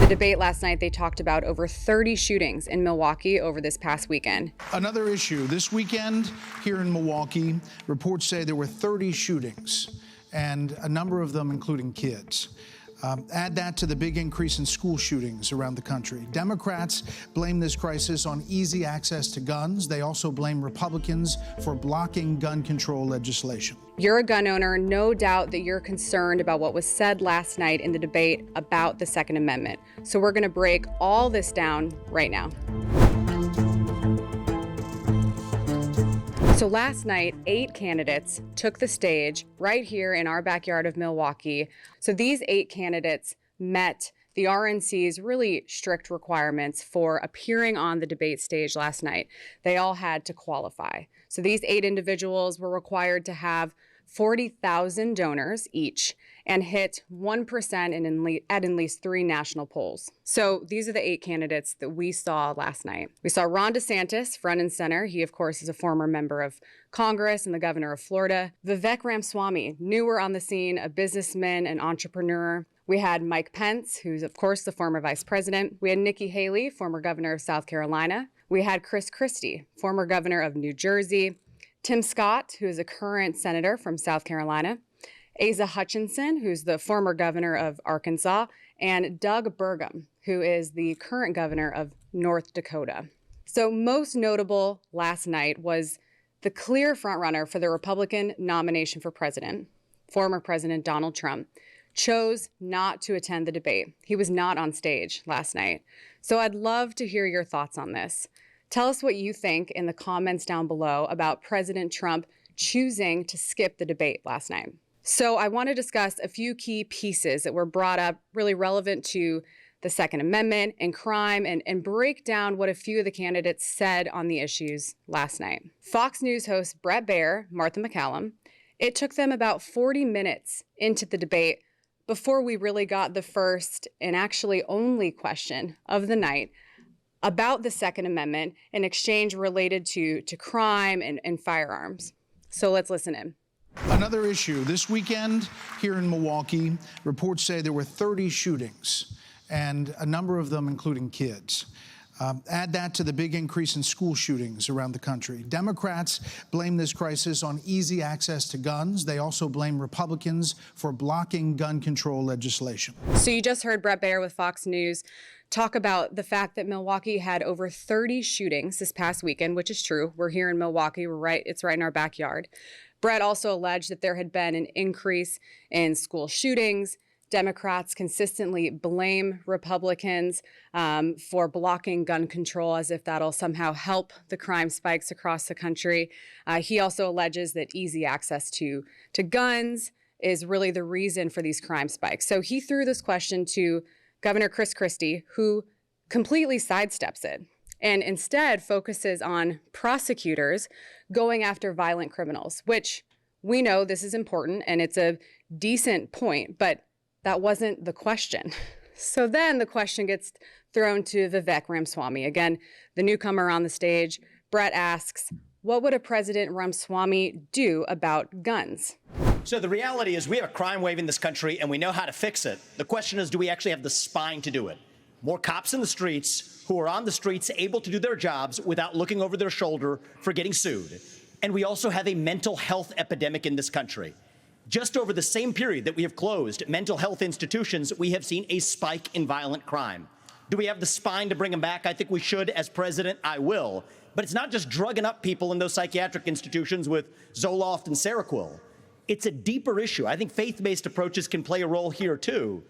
Debate last night, they talked about over 30 shootings in Milwaukee over this past weekend. Another issue this weekend here in Milwaukee, reports say there were 30 shootings, and a number of them including kids. Add that to the big increase in school shootings around the country. Democrats blame this crisis on easy access to guns. They also blame Republicans for blocking gun control legislation. You're a gun owner, no doubt that you're concerned about what was said last night in the debate about the Second Amendment. So we're going to break all this down right now. So last night, 8 candidates took the stage right here in our backyard of Milwaukee. So these 8 candidates met the RNC's really strict requirements for appearing on the debate stage last night. They all had to qualify. So these 8 individuals were required to have 40,000 donors each and hit 1% at at least 3 national polls. So these are the 8 candidates that we saw last night. We saw Ron DeSantis front and center. He, of course, is a former member of Congress and the governor of Florida. Vivek Ramaswamy, newer on the scene, a businessman and entrepreneur. We had Mike Pence, who's, of course, the former vice president. We had Nikki Haley, former governor of South Carolina. We had Chris Christie, former governor of New Jersey. Tim Scott, who is a current senator from South Carolina, Asa Hutchinson, who's the former governor of Arkansas, and Doug Burgum, who is the current governor of North Dakota. So most notable last night was the clear frontrunner for the Republican nomination for president, former President Donald Trump, chose not to attend the debate. He was not on stage last night. So I'd love to hear your thoughts on this. Tell us what you think in the comments down below about President Trump choosing to skip the debate last night. So I want to discuss a few key pieces that were brought up really relevant to the Second Amendment and crime and break down what a few of the candidates said on the issues last night. Fox News host Bret Baier, Martha McCallum, it took them about 40 minutes into the debate before we really got the first and actually only question of the night about the Second Amendment, an exchange related to crime and firearms. So let's listen in. Another issue this weekend here in Milwaukee, reports say there were 30 shootings, and a number of them including kids. Add that to the big increase in school shootings around the country. Democrats blame this crisis on easy access to guns. They also blame Republicans for blocking gun control legislation. So you just heard Bret Baier with Fox News talk about the fact that Milwaukee had over 30 shootings this past weekend, which is true. We're here in Milwaukee. It's right in our backyard. Bret also alleged that there had been an increase in school shootings. Democrats consistently blame Republicans for blocking gun control as if that'll somehow help the crime spikes across the country. He also alleges that easy access to guns is really the reason for these crime spikes. So he threw this question to Governor Chris Christie, who completely sidesteps it and instead focuses on prosecutors going after violent criminals, which we know this is important and it's a decent point, but that wasn't the question. So then the question gets thrown to Vivek Ramaswamy. Again, the newcomer on the stage. Bret asks, what would a President Ramaswamy do about guns? So the reality is we have a crime wave in this country and we know how to fix it. The question is, do we actually have the spine to do it? More cops in the streets who are on the streets able to do their jobs without looking over their shoulder for getting sued. And we also have a mental health epidemic in this country. Just over the same period that we have closed mental health institutions, we have seen a spike in violent crime. Do we have the spine to bring them back? I think we should. As president, I will. But it's not just drugging up people in those psychiatric institutions with Zoloft and Seroquel. It's a deeper issue. I think faith-based approaches can play a role here, too.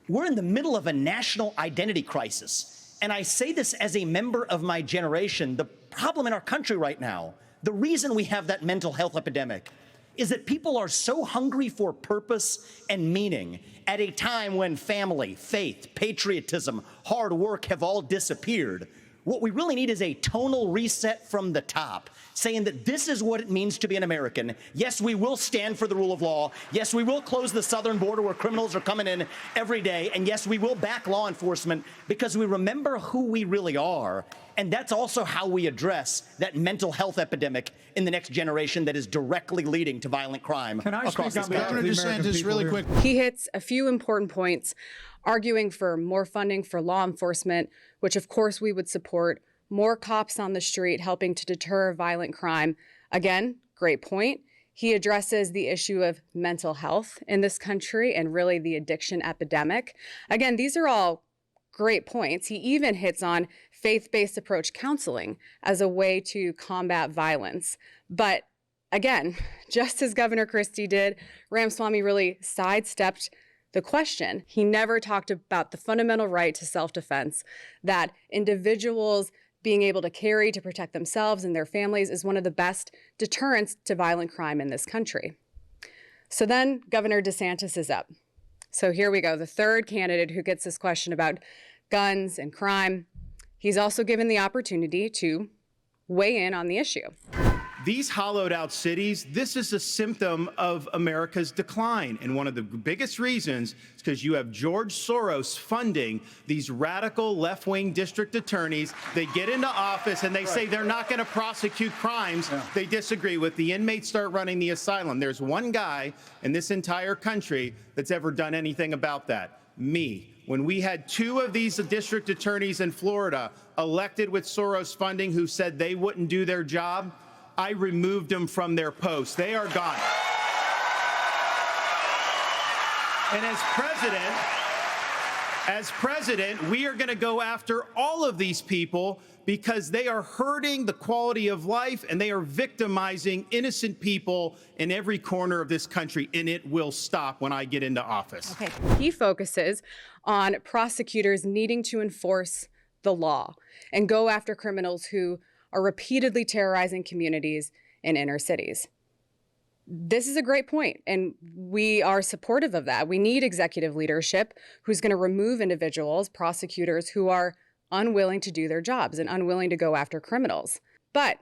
We're in the middle of a national identity crisis. And I say this as a member of my generation. The problem in our country right now, the reason we have that mental health epidemic, is that people are so hungry for purpose and meaning at a time when family, faith, patriotism, hard work have all disappeared. What we really need is a tonal reset from the top, saying that this is what it means to be an American. Yes, we will stand for the rule of law. Yes, we will close the southern border where criminals are coming in every day. And yes, we will back law enforcement because we remember who we really are. And that's also how we address that mental health epidemic in the next generation that is directly leading to violent crime across this country. Governor DeSantis, really quick. He hits a few important points, arguing for more funding for law enforcement, which of course we would support, more cops on the street helping to deter violent crime. Again, great point. He addresses the issue of mental health in this country and really the addiction epidemic. Again, these are all great points. He even hits on faith-based approach counseling as a way to combat violence. But again, just as Governor Christie did, Ramaswamy really sidestepped the question. He never talked about the fundamental right to self-defense, that individuals being able to carry to protect themselves and their families is one of the best deterrents to violent crime in this country. So then Governor DeSantis is up. So here we go, the third candidate who gets this question about guns and crime. He's also given the opportunity to weigh in on the issue. These hollowed out cities, this is a symptom of America's decline. And one of the biggest reasons is because you have George Soros funding these radical left-wing district attorneys. They get into office and they say they're not going to prosecute crimes they disagree with. The inmates start running the asylum. There's one guy in this entire country that's ever done anything about that. Me. When we had two of these district attorneys in Florida elected with Soros funding who said they wouldn't do their job, I removed them from their posts. They are gone. And as president, we are going to go after all of these people because they are hurting the quality of life and they are victimizing innocent people in every corner of this country, and it will stop when I get into office. Okay. He focuses on prosecutors needing to enforce the law and go after criminals who are repeatedly terrorizing communities in inner cities. This is a great point, and we are supportive of that. We need executive leadership who's going to remove individuals, prosecutors who are unwilling to do their jobs and unwilling to go after criminals. But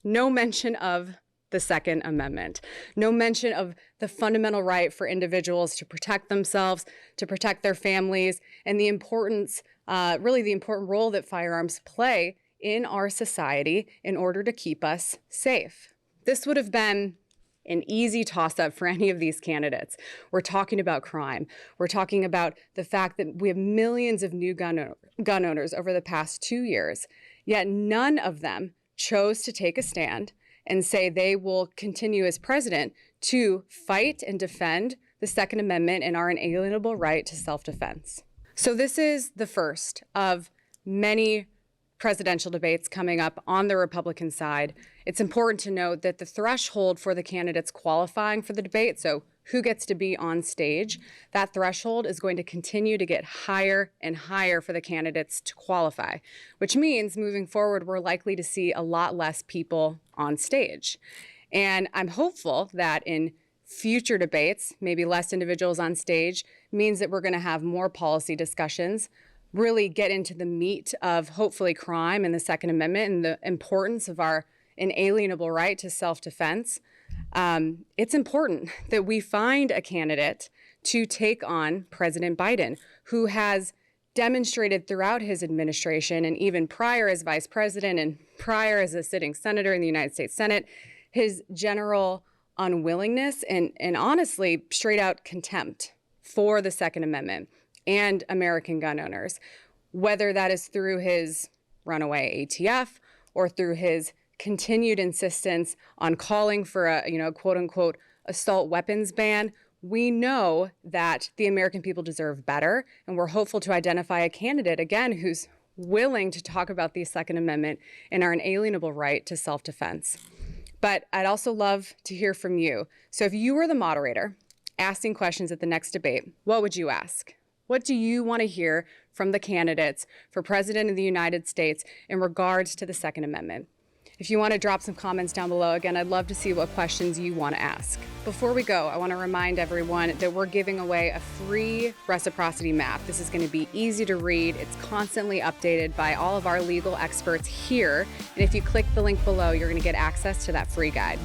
no mention of the Second Amendment, no mention of the fundamental right for individuals to protect themselves, to protect their families, and the importance, really the important role that firearms play in our society in order to keep us safe. This would have been an easy toss-up for any of these candidates. We're talking about crime. We're talking about the fact that we have millions of new gun owners over the past 2 years, yet none of them chose to take a stand and say they will continue as president to fight and defend the Second Amendment and our inalienable right to self-defense. So this is the first of many presidential debates coming up on the Republican side. It's important to note that the threshold for the candidates qualifying for the debate, so who gets to be on stage, that threshold is going to continue to get higher and higher for the candidates to qualify, which means moving forward, we're likely to see a lot less people on stage. And I'm hopeful that in future debates, maybe less individuals on stage, means that we're going to have more policy discussions, really get into the meat of hopefully crime and the Second Amendment and the importance of our inalienable right to self-defense. It's important that we find a candidate to take on President Biden, who has demonstrated throughout his administration and even prior as vice president and prior as a sitting senator in the United States Senate, his general unwillingness and honestly straight out contempt for the Second Amendment and American gun owners, whether that is through his runaway ATF or through his continued insistence on calling for a, quote unquote, assault weapons ban. We know that the American people deserve better, and we're hopeful to identify a candidate, again, who's willing to talk about the Second Amendment and our inalienable right to self-defense. But I'd also love to hear from you. So if you were the moderator asking questions at the next debate, what would you ask? What do you want to hear from the candidates for President of the United States in regards to the Second Amendment? If you want to drop some comments down below, again, I'd love to see what questions you want to ask. Before we go, I want to remind everyone that we're giving away a free reciprocity map. This is going to be easy to read. It's constantly updated by all of our legal experts here. And if you click the link below, you're going to get access to that free guide.